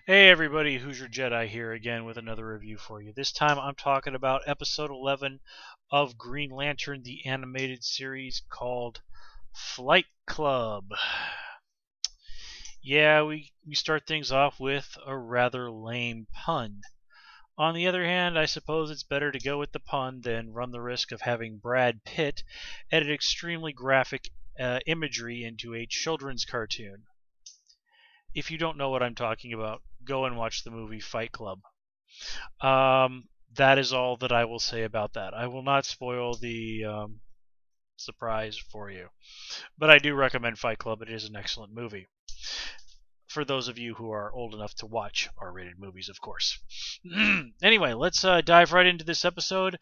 Hey everybody, Hoosier Jedi here again with another review for you. This time I'm talking about episode 11 of Green Lantern, the animated series called Flight Club. Yeah, we start things off with a rather lame pun. On the other hand, I suppose it's better to go with the pun than run the risk of having Brad Pitt edit extremely graphic imagery into a children's cartoon. If you don't know what I'm talking about, go and watch the movie Fight Club. That is all that I will say about that. I will not spoil the surprise for you, but I do recommend Fight Club. It is an excellent movie for those of you who are old enough to watch R-rated movies, of course. Anyway, let's dive right into this episode.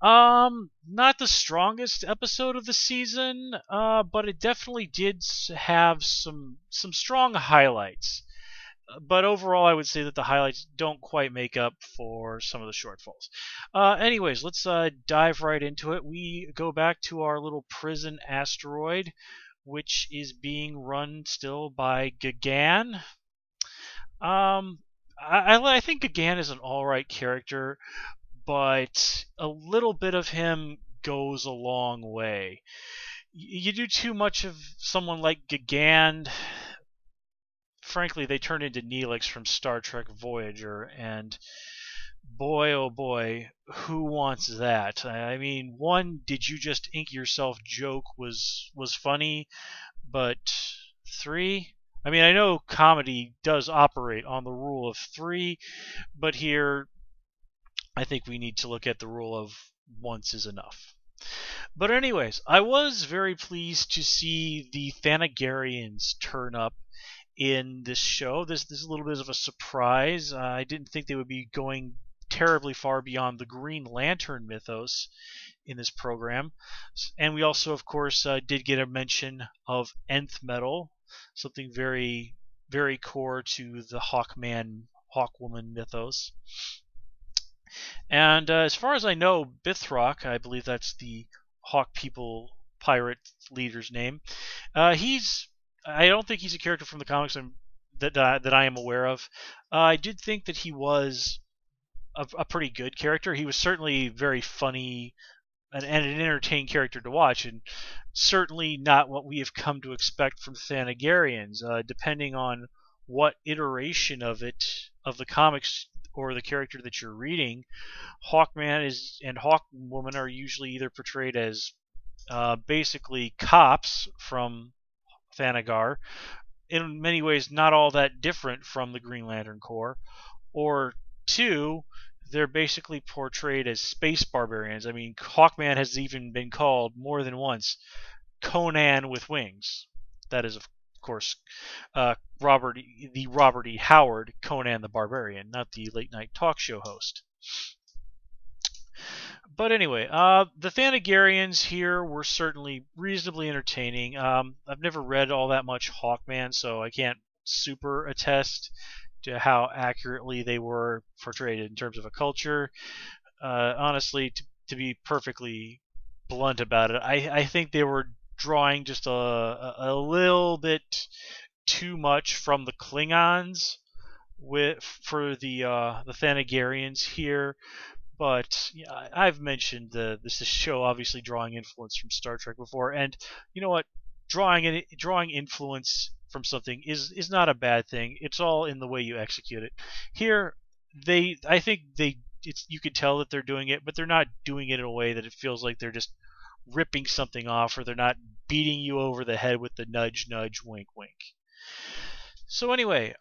Not the strongest episode of the season, but it definitely did have some strong highlights. But overall, I would say that the highlights don't quite make up for some of the shortfalls. Anyways, let's dive right into it. We go back to our little prison asteroid, which is being run still by Gagan. I think Gagan is an alright character, but a little bit of him goes a long way. You do too much of someone like Gagan, frankly, they turn into Neelix from Star Trek Voyager, and boy, oh boy, who wants that? I mean, one, did you just ink yourself joke was funny, but three, I mean, I know comedy does operate on the rule of three, but here I think we need to look at the rule of once is enough. But anyways, I was very pleased to see the Thanagarians turn up in this show. This is a little bit of a surprise. I didn't think they would be going terribly far beyond the Green Lantern mythos in this program. And we also, of course, did get a mention of Nth Metal, something very, very core to the Hawkman, Hawkwoman mythos. And as far as I know, Bithrock, I believe that's the Hawk People pirate leader's name, he's I don't think he's a character from the comics that I am aware of. I did think that he was a pretty good character. He was certainly very funny and an entertaining character to watch, and certainly not what we have come to expect from Thanagarians. Depending on what iteration of the comics or the character that you're reading, Hawkman and Hawkwoman are usually either portrayed as basically cops from Thanagar, in many ways not all that different from the Green Lantern Corps, or two, they're basically portrayed as space barbarians. I mean, Hawkman has even been called more than once Conan with wings. That is, of course, Robert E. Howard, Conan the Barbarian, not the late night talk show host. But anyway, the Thanagarians here were certainly reasonably entertaining. I've never read all that much Hawkman, so I can't super attest to how accurately they were portrayed in terms of a culture. Honestly, to be perfectly blunt about it, I think they were drawing just a little bit too much from the Klingons for the Thanagarians here. But yeah, I've mentioned this show obviously drawing influence from Star Trek before, and you know what? Drawing influence from something is not a bad thing. It's all in the way you execute it. Here, I think you could tell that they're doing it, but they're not doing it in a way that it feels like they're just ripping something off, or they're not beating you over the head with the nudge, nudge, wink, wink. So anyway,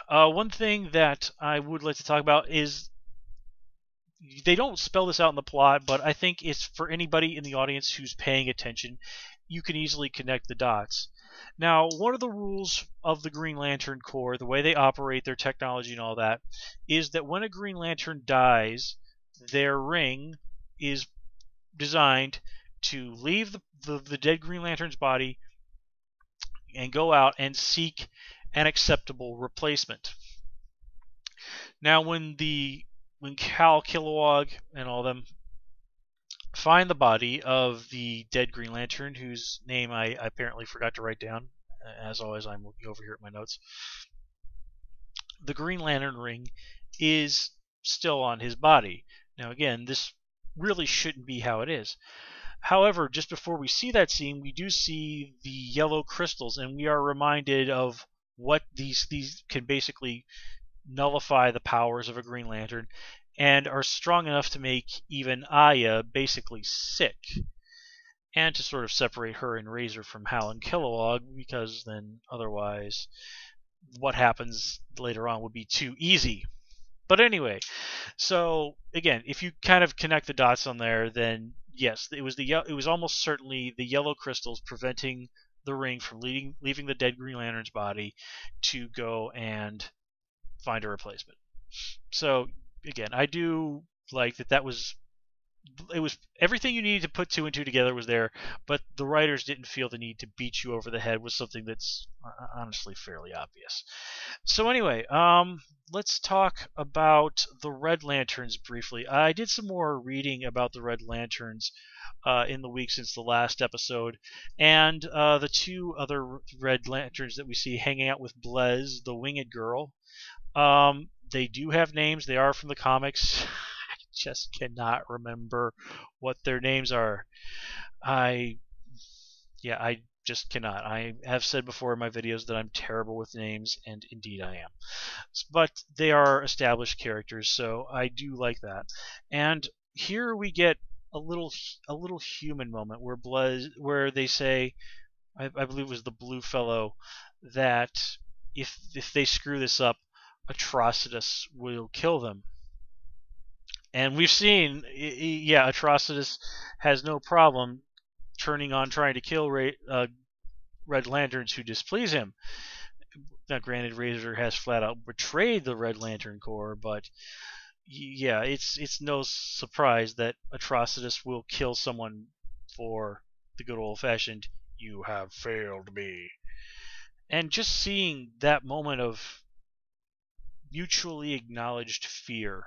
one thing that I would like to talk about is they don't spell this out in the plot, but I think it's for anybody in the audience who's paying attention, you can easily connect the dots. Now, one of the rules of the Green Lantern Corps, the way they operate, their technology and all that, is that when a Green Lantern dies, their ring is designed to leave the dead Green Lantern's body and go out and seek an acceptable replacement. Now, when Cal Kilowog and all them find the body of the dead Green Lantern, whose name I apparently forgot to write down as always, I'm looking over here at my notes. The Green Lantern ring is still on his body. Now, again, this really shouldn't be how it is. However, just before we see that scene, we do see the yellow crystals, and we are reminded of what these can basically nullify the powers of a Green Lantern, and are strong enough to make even Aya basically sick, and to sort of separate her and Razor from Hal and Kilowog, because then otherwise what happens later on would be too easy. But anyway, so again, if you kind of connect the dots on there, then yes, it was almost certainly the yellow crystals preventing the ring from leaving the dead Green Lantern's body to go and find a replacement. So again, I do like that was everything you needed to put two and two together was there, but the writers didn't feel the need to beat you over the head with something that's honestly fairly obvious. So anyway, let's talk about the Red Lanterns briefly. I did some more reading about the Red Lanterns in the week since the last episode, and the two other Red Lanterns that we see hanging out with Blez, the Winged Girl. They do have names. They are from the comics. I just cannot remember what their names are. I just cannot. I have said before in my videos that I'm terrible with names, and indeed I am. But they are established characters, so I do like that. And here we get a little human moment where they say, I believe it was the Blue Fellow, that if they screw this up, Atrocitus will kill them. And we've seen, Atrocitus has no problem turning on trying to kill Red Lanterns who displease him. Now, granted, Razor has flat out betrayed the Red Lantern Corps, but yeah, it's no surprise that Atrocitus will kill someone for the good old-fashioned "you have failed me." And just seeing that moment of mutually acknowledged fear,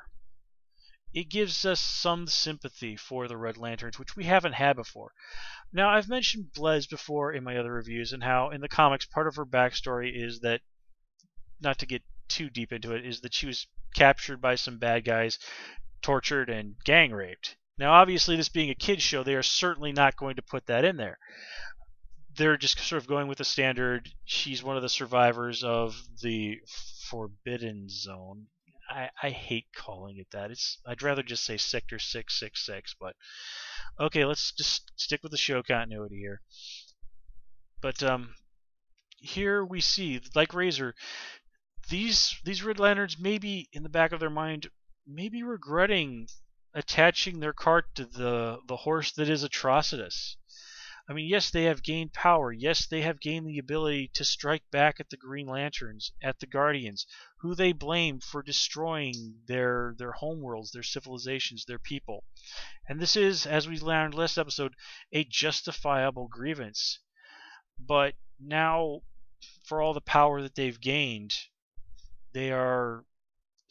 it gives us some sympathy for the Red Lanterns, which we haven't had before. Now, I've mentioned Blez before in my other reviews, and how in the comics part of her backstory is that, not to get too deep into it, is that she was captured by some bad guys, tortured, and gang raped. Now, obviously, this being a kids show, they are certainly not going to put that in there. They're just sort of going with the standard, she's one of the survivors of the Forbidden Zone. I hate calling it that. I'd rather just say Sector 666, but okay, let's just stick with the show continuity here. But here we see, like Razor, these Red Lanterns maybe in the back of their mind, maybe regretting attaching their cart to the horse that is Atrocitus. I mean, yes, they have gained power. Yes, they have gained the ability to strike back at the Green Lanterns, at the Guardians, who they blame for destroying their homeworlds, their civilizations, their people. And this is, as we learned last episode, a justifiable grievance. But now, for all the power that they've gained, they are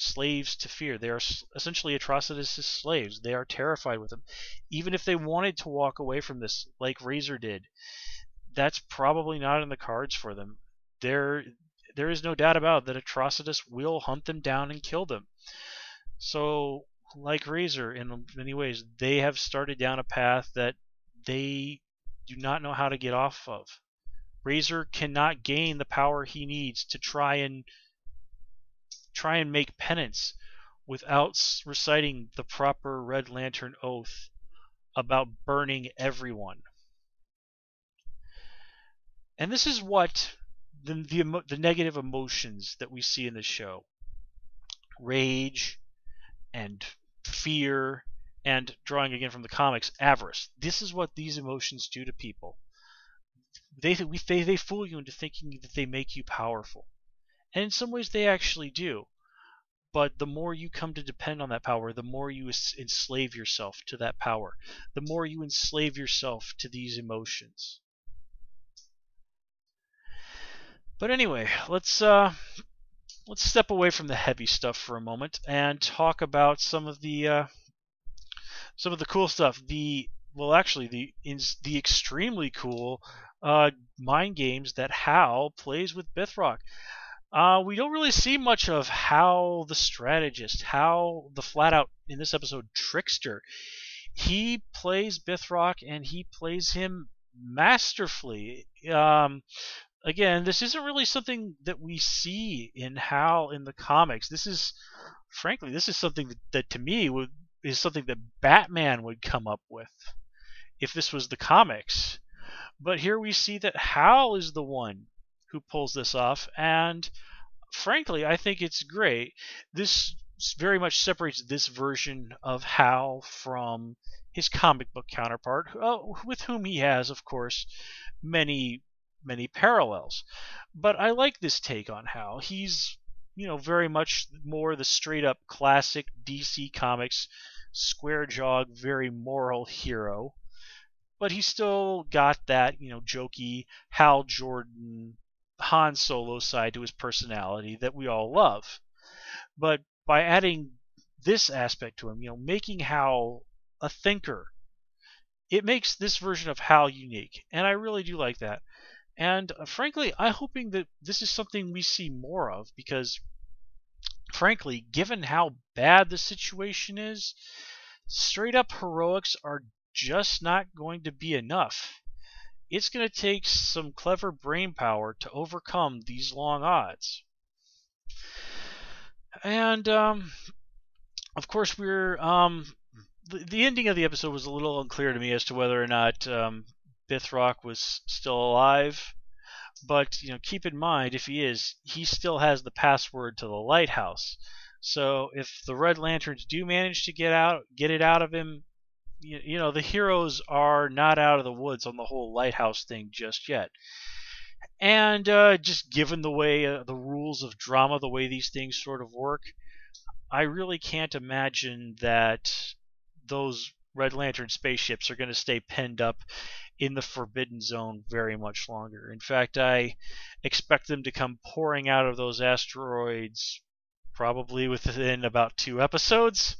slaves to fear. They are essentially Atrocitus' slaves. They are terrified with him. Even if they wanted to walk away from this, like Razor did, that's probably not in the cards for them. There is no doubt about it that Atrocitus will hunt them down and kill them. So, like Razor, in many ways, they have started down a path that they do not know how to get off of. Razor cannot gain the power he needs to try and make penance without reciting the proper Red Lantern oath about burning everyone. And this is what the negative emotions that we see in the show, rage and fear, and drawing again from the comics, avarice. This is what these emotions do to people. They fool you into thinking that they make you powerful. And in some ways they actually do. But the more you come to depend on that power, the more you enslave yourself to that power. The more you enslave yourself to these emotions. But anyway, let's step away from the heavy stuff for a moment and talk about some of the cool stuff. The extremely cool mind games that Hal plays with Bithrock. We don't really see much of Hal the strategist, Hal the flat out, in this episode, trickster. He plays Bithrock and he plays him masterfully. Again, this isn't really something that we see in Hal in the comics. Frankly, this is something that to me is something that Batman would come up with if this was the comics. But here we see that Hal is the one who pulls this off, and frankly, I think it's great. This very much separates this version of Hal from his comic book counterpart, with whom he has, of course, many parallels. But I like this take on Hal. He's very much more the straight up classic DC Comics square jawed, very moral hero. But he's still got that, jokey Hal Jordan, Han Solo side to his personality that we all love. But by adding this aspect to him, making Hal a thinker, it makes this version of Hal unique. And I really do like that. And frankly, I'm hoping that this is something we see more of because, frankly, given how bad the situation is, straight up heroics are just not going to be enough. It's going to take some clever brain power to overcome these long odds. And of course, the ending of the episode was a little unclear to me as to whether or not Bithrock was still alive. But keep in mind, if he is, he still has the password to the lighthouse. So if the Red Lanterns do manage to get it out of him, the heroes are not out of the woods on the whole lighthouse thing just yet. And just given the way the rules of drama, the way these things sort of work, I really can't imagine that those Red Lantern spaceships are going to stay penned up in the Forbidden Zone very much longer. In fact, I expect them to come pouring out of those asteroids probably within about 2 episodes.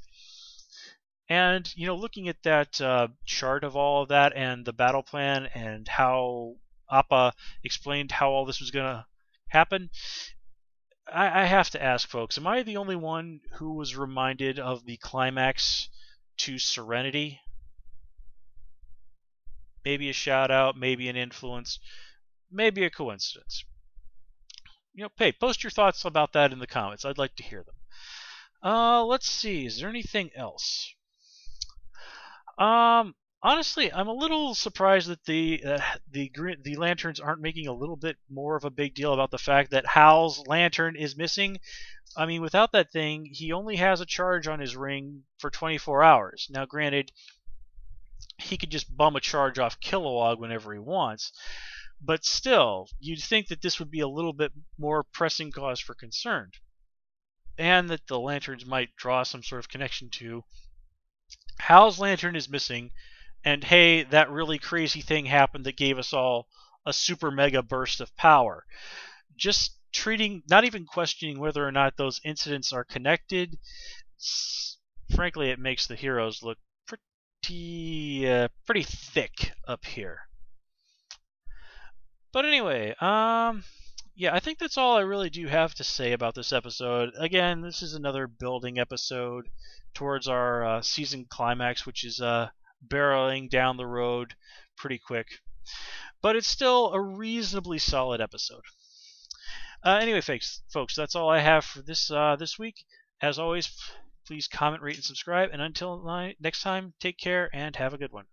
And, looking at that chart of all of that and the battle plan and how Appa explained how all this was going to happen, I have to ask, folks, am I the only one who was reminded of the climax to Serenity? Maybe a shout out, maybe an influence, maybe a coincidence. Hey, post your thoughts about that in the comments. I'd like to hear them. Let's see. Is there anything else? Honestly, I'm a little surprised that the lanterns aren't making a little bit more of a big deal about the fact that Hal's lantern is missing. I mean, without that thing, he only has a charge on his ring for 24 hours. Now, granted, he could just bum a charge off Kilowog whenever he wants, but still, you'd think that this would be a little bit more pressing cause for concern, and that the lanterns might draw some sort of connection to Hal's lantern is missing, and hey, that really crazy thing happened that gave us all a super mega burst of power. Just not even questioning whether or not those incidents are connected, frankly, it makes the heroes look pretty thick up here. But anyway, yeah, I think that's all I really do have to say about this episode. Again, this is another building episode towards our season climax, which is barreling down the road pretty quick. But it's still a reasonably solid episode. Anyway, folks, that's all I have for this week. As always, please comment, rate, and subscribe. And until next time, take care and have a good one.